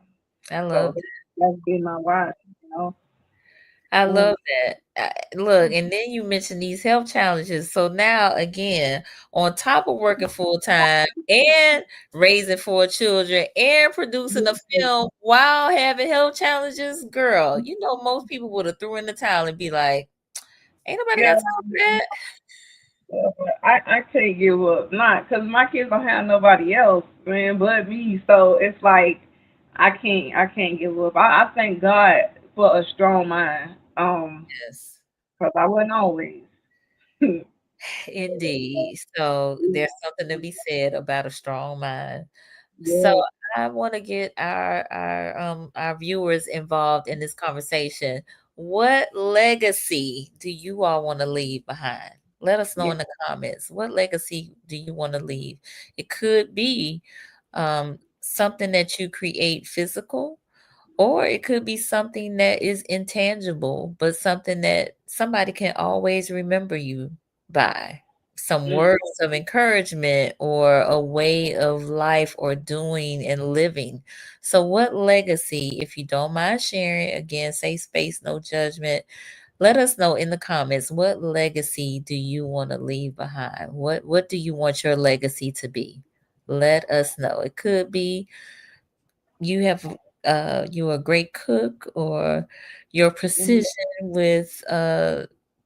I love So that's been my why, you know. I Mm. love that. Look, and then you mentioned these health challenges. So now, again, on top of working full time and raising four children and producing a film while having health challenges, girl, you know most people would have threw in the towel and be like, "Ain't nobody Yeah, got time for that." But I can't give up, not because my kids don't have nobody else, man, but me. So it's like I can't give up. I thank God for a strong mind, Yes. because I wasn't always. Indeed. So there's something to be said about a strong mind. So Yeah, I want to get our viewers involved in this conversation. What legacy do you all want to leave behind? Let us know yeah, in the comments. What legacy do you want to leave? It could be something that you create physical, or it could be something that is intangible, but something that somebody can always remember you by. Some mm, words of encouragement or a way of life or doing and living. So, what legacy, if you don't mind sharing, again, safe space, no judgment, let us know in the comments. What legacy do you want to leave behind? What do you want your legacy to be? Let us know. It could be you have you're a great cook, or your mm, precision with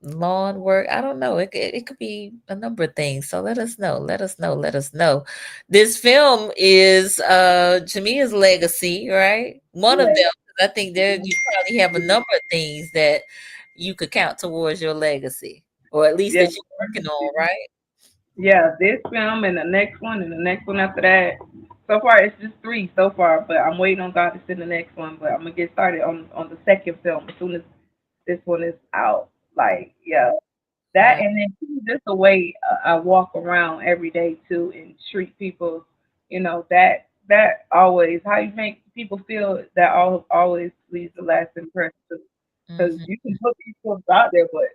lawn work. I don't know. It could be a number of things. So let us know. Let us know. Let us know. This film is Jamia's legacy, right? One of yeah, them. 'Cause I think there you probably have a number of things that you could count towards your legacy, or at least yeah. that you're working on, right? Yeah, this film and the next one and the next one after that. So far, it's just three so far, but I'm waiting on God to send the next one. But I'm gonna get started on the second film as soon as this one is out. Like, yeah, that Wow. and then too, just the way I walk around every day too and treat people. That always how you make people feel. That always leaves a lasting impression. Because Hmm. you can put people out there, but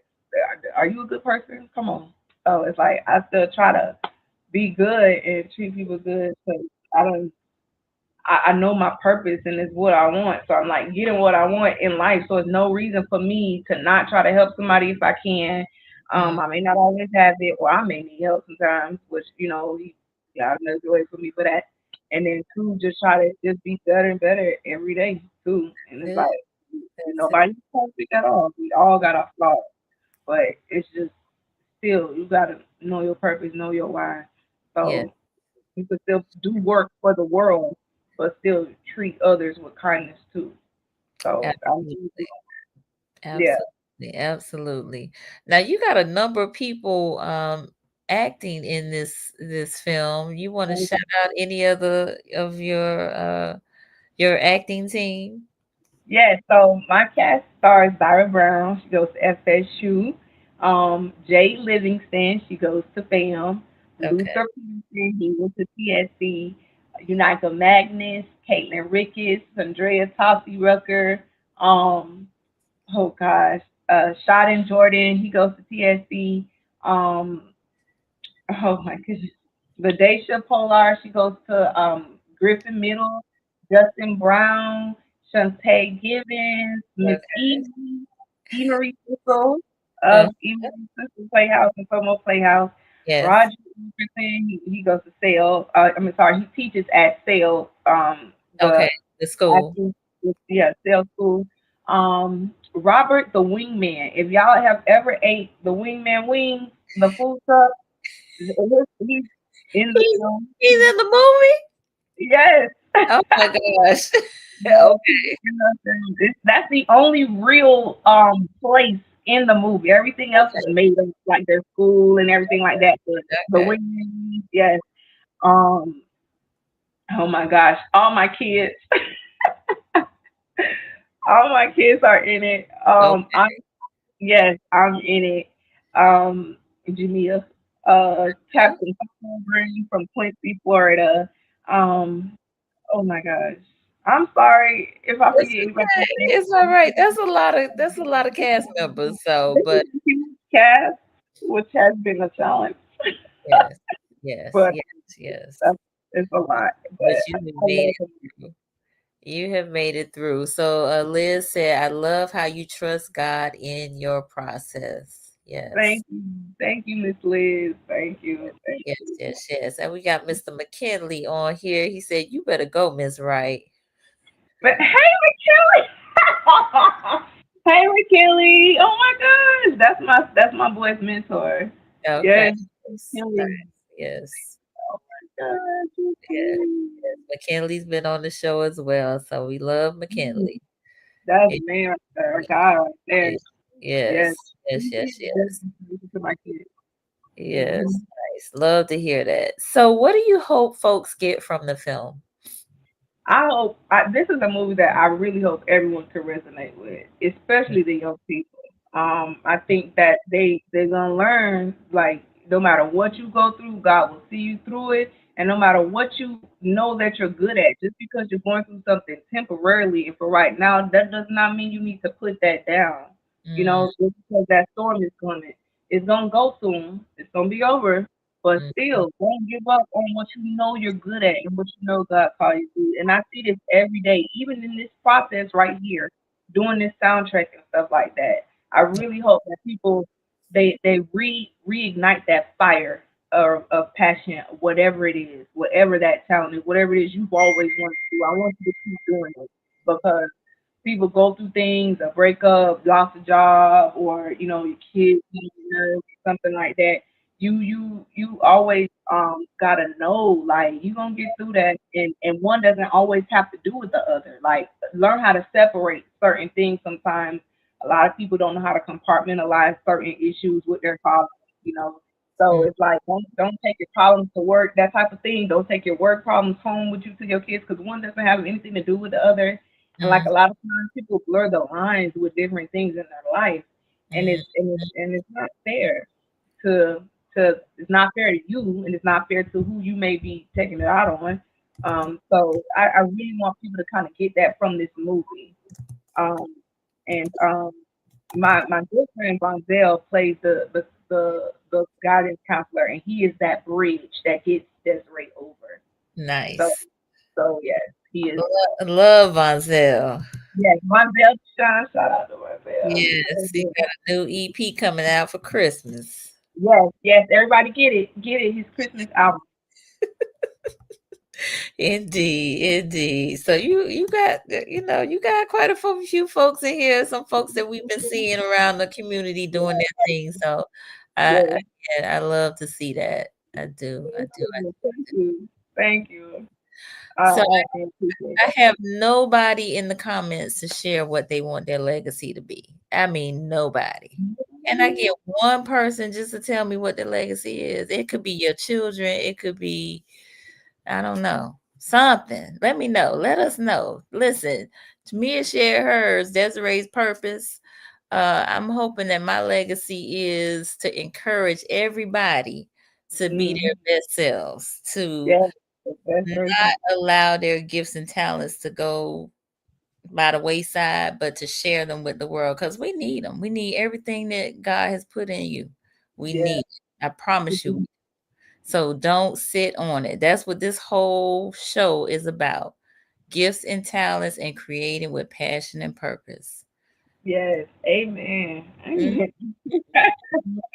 are you a good person? Come on. So it's like I still try to be good and treat people good because I don't. I know my purpose and it's what I want. So I'm like getting what I want in life. So it's no reason for me to not try to help somebody if I can. I may not always have it, or I may need help sometimes, which God knows the way for me for that. And then two, just try to just be better and better every day too. And it's Good. like That's it. nobody's perfect at all. We all got our flaws, but it's just still you gotta know your purpose, know your why. Yeah. So you can still do work for the world, but still treat others with kindness too. So Absolutely. yeah, Absolutely, absolutely. Now you got a number of people acting in this film. You want to shout out any other of your acting team? yeah. So my cast stars Zara Brown. She goes to FSU. Jay Livingston. She goes to FAM. Okay. Luther Peterson. He went to TSC. Unica Magnus. Caitlin Ricketts. Andrea Tossie Rucker. Um, oh gosh, Shot Jordan, he goes to TSC. Um, oh my goodness, Ladesha Polar, she goes to Griffin Middle. Justin Brown, Shantae Gibbons, Miss Okay. Emery Sissel Uh, of Emery Sissel Playhouse and Como Playhouse. yes. Roger Anderson, he goes to sales. Sorry, he teaches at sales. Okay. The The school. acting, yeah, sales school. Robert the Wingman. If y'all have ever ate the Wingman wings, the food truck, he's in the He's film. he's in the movie. Yes. Oh my gosh. Yes, he's Okay. in the film. That's the only real place in the movie. Everything else is Okay. made up, like their school and everything like that. But the Okay. Wingman, yes. Um, oh my gosh, all my kids are in it. Okay. Yes, I'm in it. Jamia, Captain Green from Quincy, Florida. Um, oh my gosh. I'm sorry if I It's forget okay. anybody's name. It's all right. That's a lot of cast members. So, This is but a huge cast, which has been a challenge, yes, yes, but yes, yes. that's, it's a lot. But But you have I made love it it. through. You have made it through. So, Liz said, "I love how you trust God in your process." Yes, Thank you, Miss Liz. Thank you, thank yes, you. yes, yes. And we got Mr. McKinley on here. He said, "You better go, Miss Wright." But hey, McKelly! Hey, McKelly! Oh my gosh, that's my boy's mentor. Okay. Yes, Nice. Kelly. Nice. Yes. Oh my God, Yes. Kelly. Yes. McKinley's been on the show as well, so we love Mm, McKinley. that's It- man right there, a guy right there. it- Yes. yes. Yes. He's Yes. a good Yes. inspiration to my kids. Yes. Mhm. Nice. Love to hear that. So, what do you hope folks get from the film? This is a movie that I really hope everyone can resonate with, especially the young people. I think that they're gonna learn, like, no matter what you go through, God will see you through it, and no matter what you know that you're good at, just because you're going through something temporarily and for right now, that does not mean you need to put that down. You Mm, know, just because that storm is coming, it's gonna go soon. It's gonna be over. But mm, still, don't give up on what you know you're good at and what you know God called you to do. And I see this every day, even in this process right here, doing this soundtrack and stuff like that. I really hope that people they reignite that fire of passion, whatever it is, whatever that talent is, whatever it is you've always wanted to do. I want you to keep doing it because people go through things, a breakup, lost a job, or your kids, something like that. You always gotta know, like, you gonna get through that, and one doesn't always have to do with the other. Like, learn how to separate certain things. Sometimes a lot of people don't know how to compartmentalize certain issues with their problems, you know. So mm, it's like, don't take your problems to work, that type of thing. Don't take your work problems home with you to your kids, because one doesn't have anything to do with the other. And like, mm, a lot of times people blur the lines with different things in their life, and mm, it's not fair to it's not fair to you, and it's not fair to who you may be taking it out on. So I really want people to kind of get that from this movie. Um, and my good friend Bonzel plays the guidance counselor, and he is that bridge that gets Desiree over. So nice. yes, he is. Love Vonzel. Yes, Bonzel shine. Shout out to Bonzel. He's so Yes, he good. got a new EP coming out for Christmas. Yes, yes. Everybody get it. His Christmas album. Indeed, indeed. So you got you got quite a few folks in here. Some folks that we've been seeing around the community doing their thing. So I Yes. yeah, I love to see that. I do. I Thank do. you. Thank you. Thank you. So I appreciate I that. have nobody in the comments to share what they want their legacy to be. I mean, nobody. And I get one person just to tell me what the legacy is. It could be your children. It could be, I don't know, something. Let me know. Let us know. Listen, Jamia shared hers, Desiree's purpose. I'm hoping that my legacy is to encourage everybody to be Mm-hmm. their best selves, to Yes, that's very not true. allow their gifts and talents to go by the wayside, but to share them with the world because we need them. We need everything that God has put in you. We Yeah. need it. I promise you. So don't sit on it. That's what this whole show is about. Gifts and talents and creating with passion and purpose. Yes. Amen. Mhm. Amen.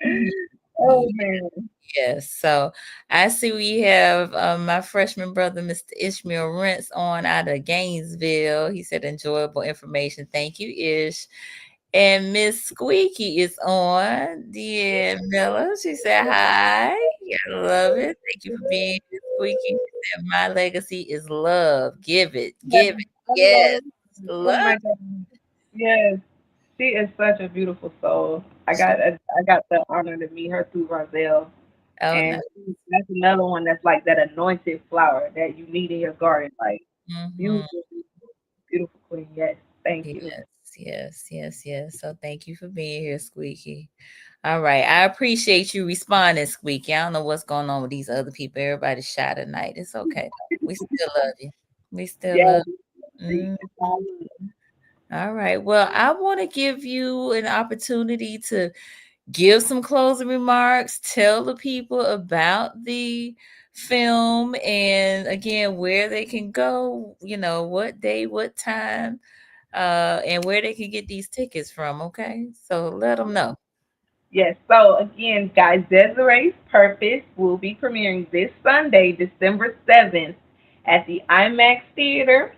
Yeah. Oh man. Yes. So I see we have my freshman brother, Mr. Ishmael Rents, on out of Gainesville. He said enjoyable information. Thank you, Ish. And Miss Squeaky is on. Dear Miller. She said hi. I love it. Thank you for being here, Squeaky. She said, my legacy is love. Give it. Give it. Yes. Oh Love. my God. Yes. She is such a beautiful soul. She, I got the honor to meet her through Roselle. oh no. And that's another one that's like that anointed flower that you need in your garden. Like, Mhm. beautiful, beautiful queen. Yes. Thank Yes, you. yes. So thank you for being here, Squeaky. All right. I appreciate you responding, Squeaky. I don't know what's going on with these other people. Everybody's shy tonight. It's okay. Though. We still love you. We still Yes. love you. It's all good. All right. Well, I want to give you an opportunity to give some closing remarks, tell the people about the film, and again, where they can go, what day, what time, and where they can get these tickets from. Okay. So let them know. Yes. So again, guys, Desiree's Purpose will be premiering this Sunday, December 7th, at the IMAX Theater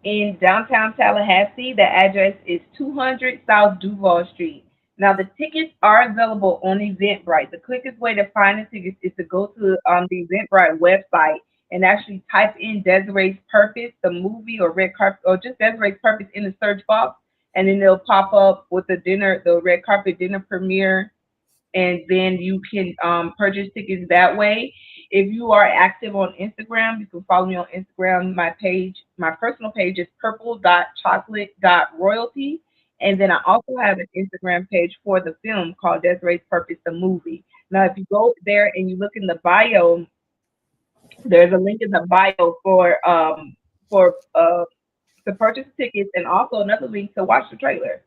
in downtown Tallahassee. The address is 200 South Duval Street. Now the tickets are available on Eventbrite. The quickest way to find the tickets is to go to the Eventbrite website and actually type in Desiree's Purpose, the movie, or red carpet, or just Desiree's Purpose in the search box, and then they'll pop up with the red carpet dinner premiere, and then you can purchase tickets that way. If you are active on Instagram, you can follow me on Instagram. My personal page is purple.chocolate.royalty. And then I also have an Instagram page for the film called Desiree's Purpose, the movie. Now, if you go there and you look in the bio, there's a link in the bio for to purchase tickets and also another link to watch the trailer.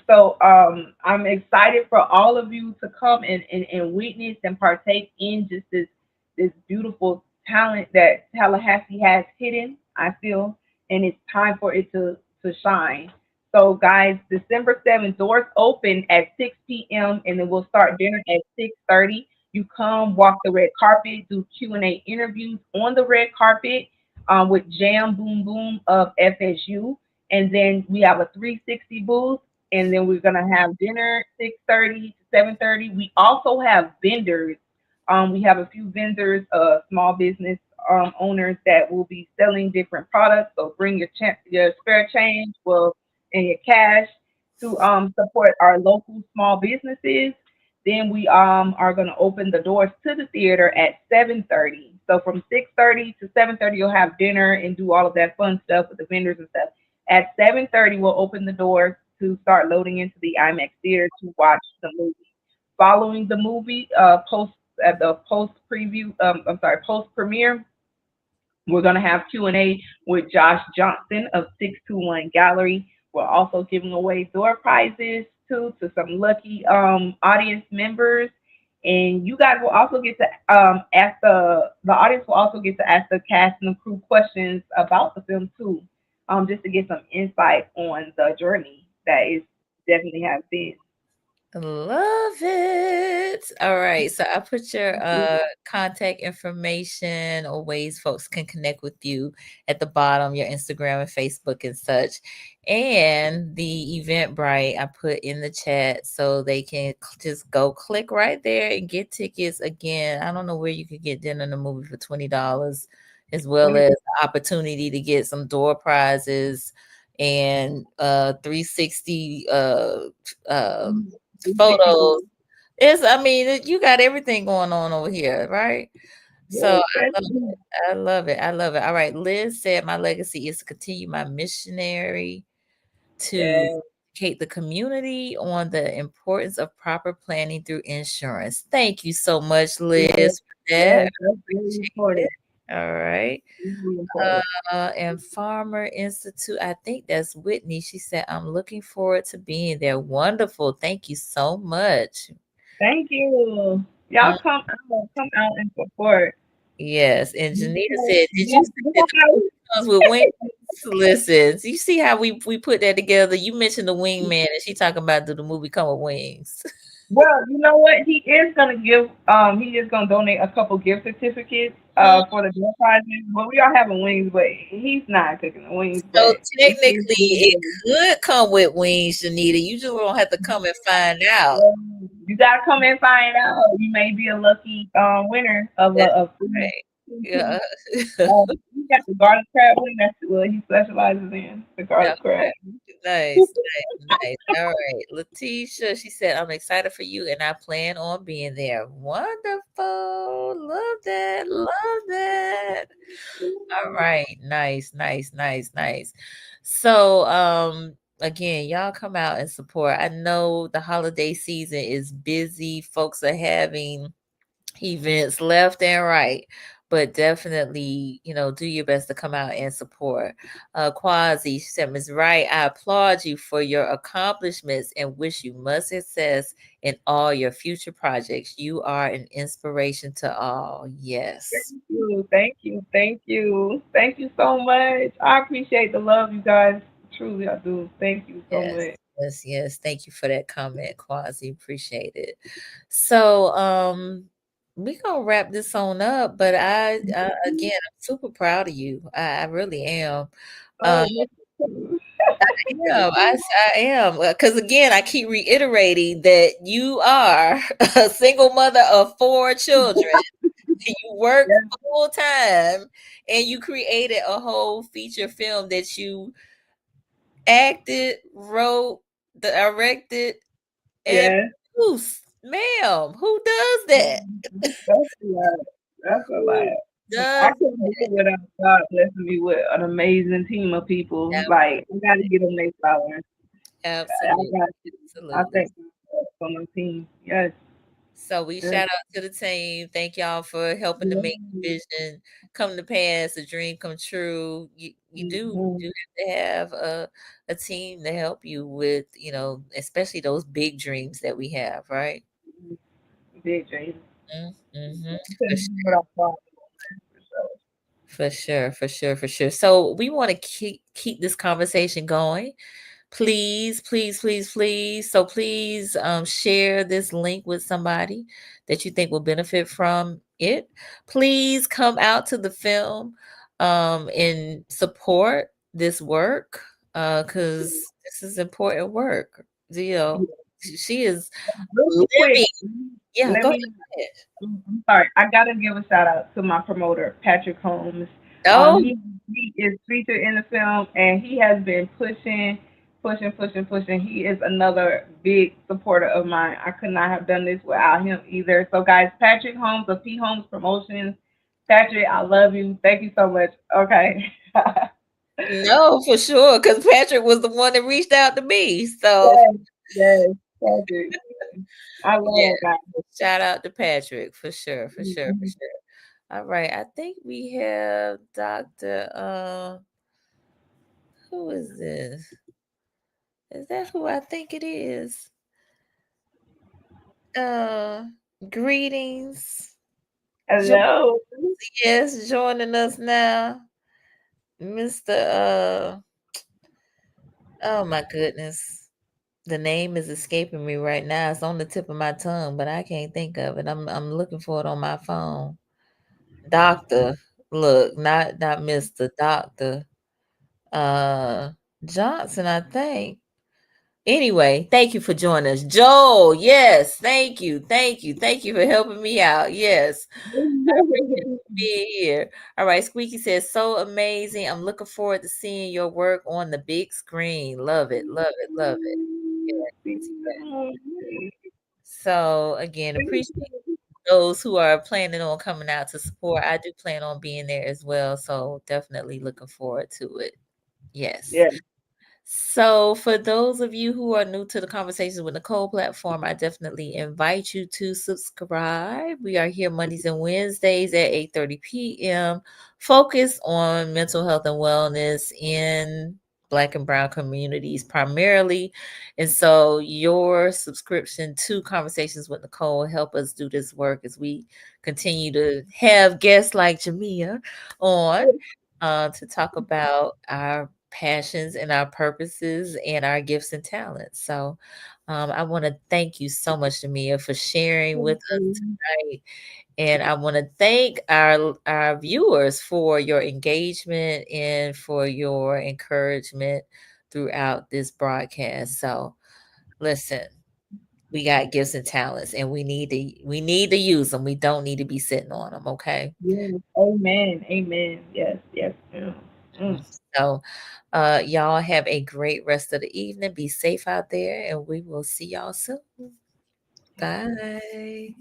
So I'm excited for all of you to come and witness and partake in just this beautiful talent that Tallahassee has hidden, I feel, and it's time for it to shine. So guys, December 7th, doors open at 6 p.m. and then we'll start dinner at 6:30. You come, walk the red carpet, do Q&A interviews on the red carpet with Jam Boom Boom of FSU. And then we have a 360 booth, and then we're gonna have dinner 6:30 to 7:30. We also have vendors. We have a few vendors, small business owners that will be selling different products. So bring your spare change, well, and your cash to support our local small businesses. Then we are going to open the doors to the theater at 7:30. So from 6:30 to 7:30, you'll have dinner and do all of that fun stuff with the vendors and stuff. At 7:30, we'll open the doors to start loading into the IMAX theater to watch the movie. Following the movie, post at the post preview, post premiere, we're going to have Q&A with Josh Johnson of 621 Gallery. We're also giving away door prizes too to some lucky audience members. And you guys will also get to ask the audience will also get to ask the cast and the crew questions about the film too, just to get some insight on the journey that is definitely has been. Love it. All right. So I put your contact information or ways folks can connect with you at the bottom, your Instagram and Facebook and such. And the Eventbrite I put in the chat so they can just go click right there and get tickets. Again, I don't know where you could get dinner in the movie for $20, as well as the opportunity to get some door prizes and 360 photos. I mean, you got everything going on over here, right? So I love it. I love it. All right. Liz said, my legacy is to continue my missionary to Yeah, educate the community on the importance of proper planning through insurance. Thank you so much, yeah, Liz, for that. yeah, that's really Appreciate important. it. All right. Really important. And Farmer Institute, I think that's Whitney. She said, I'm looking forward to being there. Wonderful. Thank you so much. Thank you. Y'all come out and support. Yes, and Janita Because said, "Did you yes, say that the movie comes with wings?" Listen, you see how we put that together? You mentioned the wingman, and she talking about do the movie come with wings? well, you know what? He is gonna give he is gonna donate a couple gift certificates Mhm. for the door prizes. But we are having wings, but he's not cooking the wings, So but he is technically, gonna it give. could come with wings, Janita. You just don't have to come and find out. You gotta come and find out. You may be a lucky winner of That's a free. right. Yeah. He got the garlic crab wing. That's what he specializes in. The garlic Okay. crab. Nice, nice, nice. All right. Letitia, she said, I'm excited for you and I plan on being there. Wonderful. Love that. Love that. All right. Nice, nice, nice, nice. So, again, y'all come out and support. I know the holiday season is busy. Folks are having events left and right, but definitely, do your best to come out and support. Quasi, she said, Ms. Wright, I applaud you for your accomplishments and wish you much success in all your future projects. You are an inspiration to all. Yes. Thank you. Thank you. Thank you. Thank you so much. I appreciate the love, you guys. Truly, I do. Thank you so Yes. much. Yes, yes. Thank you for that comment, Quasi. Appreciate it. So, we gonna wrap this on up, but again, I'm super proud of you. I really am. Oh, Um, me too. Yeah, I am. Because again, I keep reiterating that you are a single mother of 4 children. You work Yeah, full time, and you created a whole feature film that you acted, wrote, directed, and yeah. produced. Ma'am, who does that? That's a lot. That's a lot. Who I does couldn't do it without God blessing me with an amazing team of people. that? Like I gotta get them their flowers. I Absolutely. got to. I Absolutely. thank God for my team. Yes. So we Yes. shout out to the team. Thank y'all for helping to make the Yes. vision come to pass, the dream come true. Mhm. You have to have a team to help you with, especially those big dreams that we have, right? Big dreams. Mm-hmm. I couldn't do it without God. For sure. For sure, for sure, for sure. So we want to keep this conversation going. Please, please, please, please. So please share this link with somebody that you think will benefit from it. Please come out to the film and support this work because this is important work. You know, she is Really quick, living. Yeah, let go me. ahead. I'm sorry. I gotta give a shout out to my promoter, Patrick Holmes. Oh, He is featured in the film, and he has been pushing, pushing, pushing, pushing. He is another big supporter of mine. I could not have done this without him either. So, guys, Patrick Holmes of P Holmes Promotions. Patrick, I love you. Thank you so much. Okay. no, for sure. Because Patrick was the one that reached out to me. So, Yes, yes, Patrick. I yeah, love that. shout out to Patrick for sure, for sure, for sure. All right. I think we have Dr. Who is this? Is that who I think it is? Uh, greetings. Jo- Hello. yes, joining us now. Mr. Oh my goodness. The name is escaping me right now. It's on the tip of my tongue, but I can't think of it. I'm looking for it on my phone. Doctor, look, not Mr. Doctor. Uh Johnson, I think. Anyway, thank you for joining us. Joel, yes, thank you. Thank you. Thank you for helping me out. Yes. I appreciate you being here. All right, Squeaky says, so amazing. I'm looking forward to seeing your work on the big screen. Love it, love it, love it. Yes, yes. So again, appreciate those who are planning on coming out to support. I do plan on being there as well. So definitely looking forward to it. Yes. Yeah. So, for those of you who are new to the Conversations with Nicole platform, I definitely invite you to subscribe. We are here Mondays and Wednesdays at 8:30 p.m. Focus on mental health and wellness in Black and Brown communities primarily. And so, your subscription to Conversations with Nicole help us do this work as we continue to have guests like Jamia on to talk about our passions and our purposes and our gifts and talents. So I want to thank you so much, Jamia, for sharing with us tonight. And I want to thank our viewers for your engagement and for your encouragement throughout this broadcast. So listen, we got gifts and talents and we need to use them. We don't need to be sitting on them, okay? Yes. Amen. Amen. Yes. Yes. Yeah. Mm. So, y'all have a great rest of the evening. Be safe out there, and we will see y'all soon. Bye.